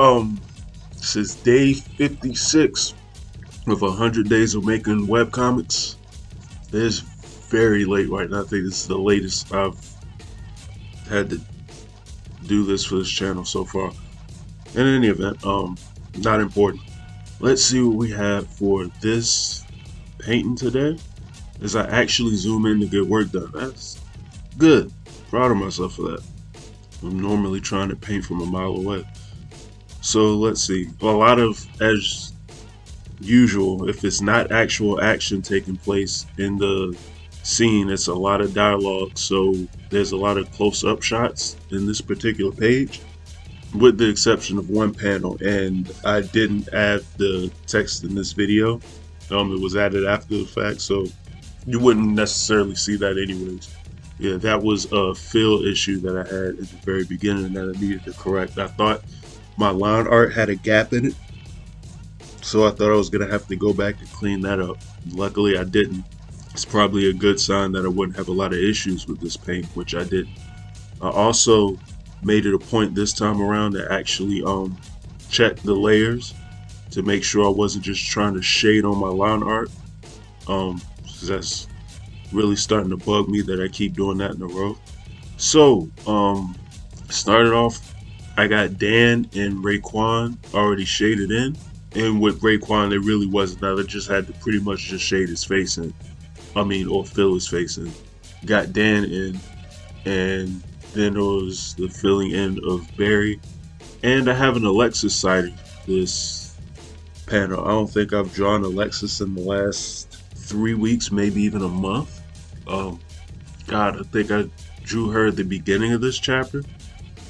This is day 56 of 100 days of making webcomics. It's very late right now. I think this is the latest I've had to do this for this channel so far. In any event, not important. Let's see what we have for this painting today. As I actually zoom in to get work done. That's good. Proud of myself for that. I'm normally trying to paint from a mile away. So let's see. A lot of, as usual, if it's not actual action taking place in the scene, it's a lot of dialogue. So there's a lot of close-up shots in this particular page, with the exception of one panel. And I didn't add the text in this video. It was added after the fact, so you wouldn't necessarily see that anyways. Yeah, that was a fill issue that I had at the very beginning that I needed to correct. I thought my line art had a gap in it, so I thought I was going to have to go back and clean that up. Luckily I didn't. It's probably a good sign that I wouldn't have a lot of issues with this paint, which I didn't. I also made it a point this time around to actually check the layers to make sure I wasn't just trying to shade on my line art. That's really starting to bug me that I keep doing that in a row. So started off, I got Dan and Raekwon already shaded in, and with Raekwon there really wasn't. I just had to pretty much just shade his face in, or fill his face in. Got Dan in, and then there was the filling in of Barry, and I have an Alexis sighting this panel. I don't think I've drawn Alexis in the last 3 weeks, maybe even a month. God, I think I drew her at the beginning of this chapter,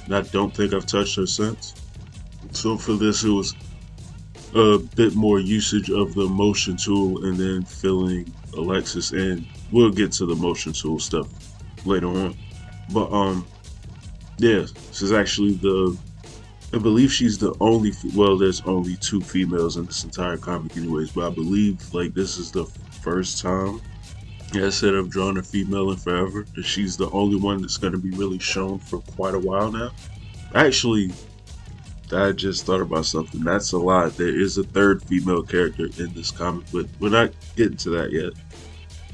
and I don't think I've touched her since. So for this, it was a bit more usage of the motion tool and then filling Alexis in. We'll get to the motion tool stuff later on. But yeah, this is actually I believe she's the only, well, there's only 2 females in this entire comic anyways, but I believe like this is the first time, yeah, I said I've drawn a female in forever, and she's the only one that's going to be really shown for quite a while now. Actually, I just thought about something. That's a lot. There is a 3rd female character in this comic, but we're not getting to that yet.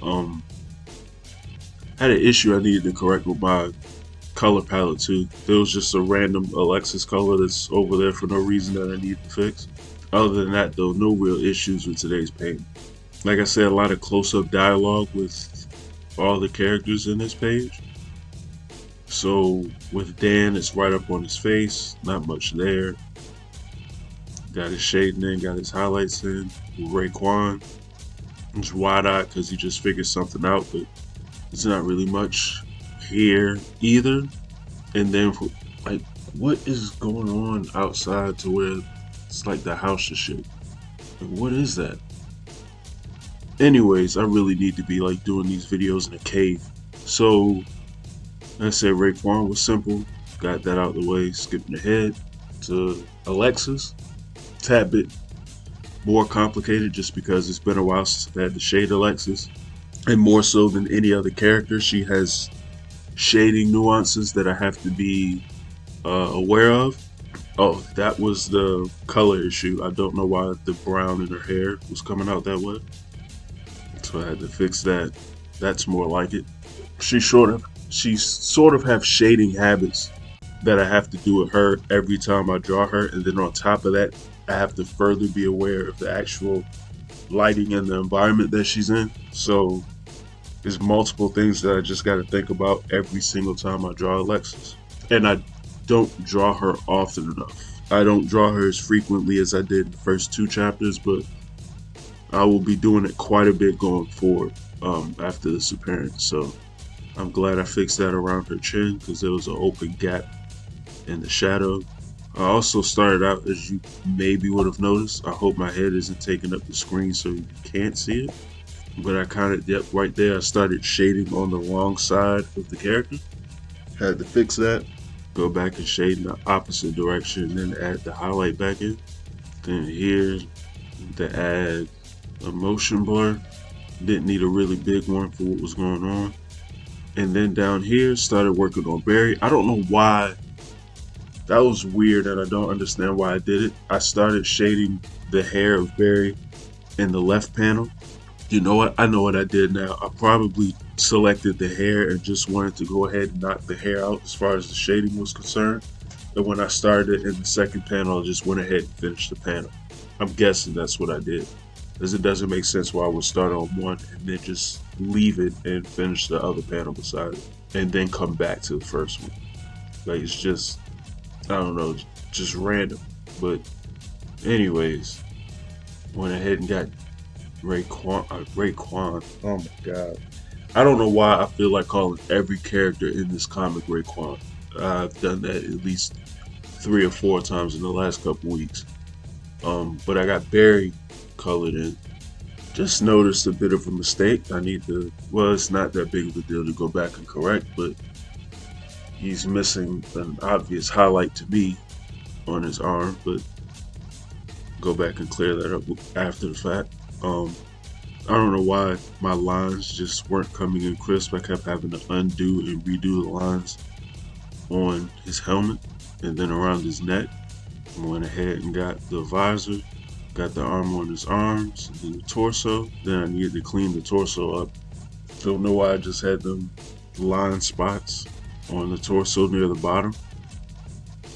I had an issue I needed to correct with my color palette too. There was just a random Alexis color that's over there for no reason that I need to fix. Other than that though, no real issues with today's paint. Like I said, a lot of close-up dialogue with all the characters in this page. So with Dan, it's right up on his face, not much there. Got his shading in, got his highlights in. With Raekwon, it's wide-eyed because he just figured something out, but it's not really much here either. And then like, what is going on outside to where it's like the house and shit? Like, what is that? Anyways, I really need to be like doing these videos in a cave. So I said Raekwon was simple, got that out of the way. Skipping ahead to Alexis, tad bit more complicated just because it's been a while since I had to shade Alexis, and more so than any other character, she has shading nuances that I have to be aware of. Oh, that was the color issue. I don't know why the brown in her hair was coming out that way, so I had to fix that. That's more like it. She sort of have shading habits that I have to do with her every time I draw her, and then on top of that, I have to further be aware of the actual lighting and the environment that she's in. So there's multiple things that I just got to think about every single time I draw Alexis. And I don't draw her often enough. I don't draw her as frequently as I did in the first 2 chapters, but I will be doing it quite a bit going forward after this appearance. So I'm glad I fixed that around her chin because there was an open gap in the shadow. I also started out, as you maybe would have noticed, I hope my head isn't taking up the screen so you can't see it, but I kind of, yep, right there I started shading on the wrong side of the character. Had to fix that, go back and shade in the opposite direction, and then add the highlight back in. Then here to add a motion blur, didn't need a really big one for what was going on. And then down here started working on Barry. I don't know why That was weird, and I don't understand why I did it. I started shading the hair of Barry in the left panel. You know what? I know what I did now. I probably selected the hair and just wanted to go ahead and knock the hair out as far as the shading was concerned. And when I started in the second panel, I just went ahead and finished the panel. I'm guessing that's what I did. Because it doesn't make sense why I would start on one and then just leave it and finish the other panel beside it. And then come back to the first one. Like, it's just, I don't know, just random. But anyways, went ahead and got Raekwon. Oh my god. I don't know why I feel like calling every character in this comic Raekwon. I've done that at least 3 or 4 times in the last couple weeks. But I got Barry colored in. Just noticed a bit of a mistake. I need to, well, it's not that big of a deal to go back and correct, but he's missing an obvious highlight to me on his arm, but go back and clear that up after the fact. I don't know why my lines just weren't coming in crisp. I kept having to undo and redo the lines on his helmet and then around his neck. I went ahead and got the visor, got the armor on his arms, and then the torso. Then I needed to clean the torso up. Don't know why I just had them line spots on the torso near the bottom.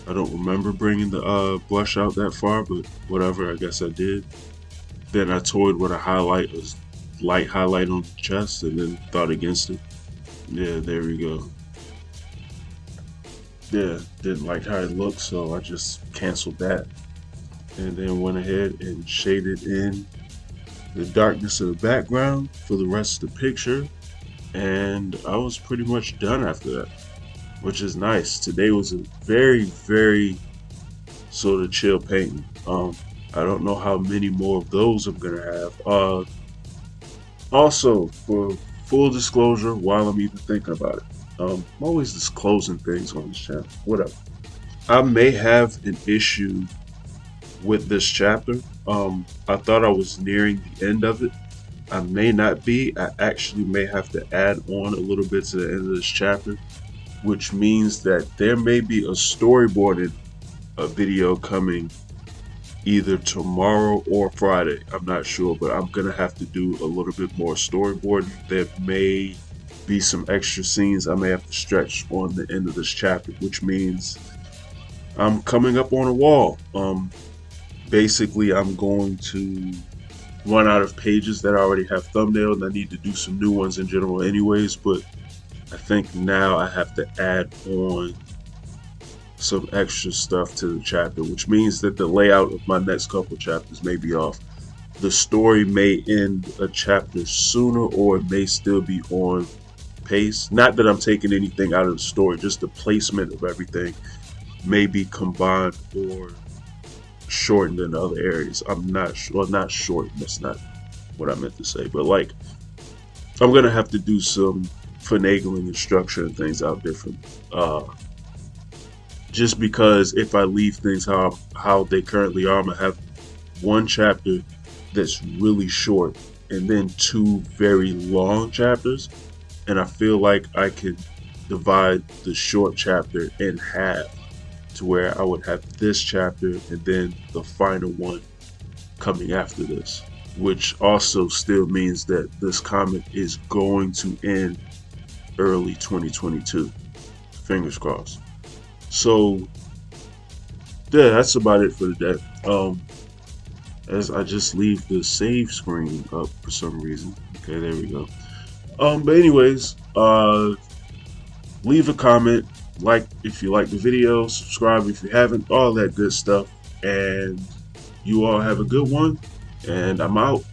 I don't remember bringing the blush out that far, but whatever, I guess I did. Then I toyed with a light highlight on the chest and then thought against it. Yeah, there we go. Yeah, didn't like how it looked, so I just canceled that. And then went ahead and shaded in the darkness of the background for the rest of the picture. And I was pretty much done after that, which is nice. Today was a very, very sort of chill painting. I don't know how many more of those I'm gonna have. Also, for full disclosure, while I'm even thinking about it, I'm always disclosing things on this channel. Whatever. I may have an issue with this chapter. I thought I was nearing the end of it. I may not be. I actually may have to add on a little bit to the end of this chapter, which means that there may be a storyboarded video coming either tomorrow or Friday. I'm not sure, but I'm gonna have to do a little bit more storyboarding. There may be some extra scenes I may have to stretch on the end of this chapter, which means I'm coming up on a wall. Basically, I'm going to run out of pages that I already have thumbnailed, and I need to do some new ones in general anyways, but I think now I have to add on some extra stuff to the chapter, which means that the layout of my next couple chapters may be off. The story may end a chapter sooner, or it may still be on pace. Not that I'm taking anything out of the story, just the placement of everything may be combined or shortened in other areas. I'm not sure. Well, not shortened, that's not what I meant to say, but like, I'm gonna have to do some finagling and structuring things out differently. Just because if I leave things how they currently are, I'm gonna have one chapter that's really short and then 2 very long chapters, and I feel like I could divide the short chapter in half to where I would have this chapter and then the final one coming after this, which also still means that this comic is going to end early 2022. Fingers crossed. So yeah, that's about it for the day. As I just leave the save screen up for some reason. Okay, there we go. But anyways, leave a comment, like if you like the video, subscribe if you haven't, all that good stuff. And you all have a good one, and I'm out.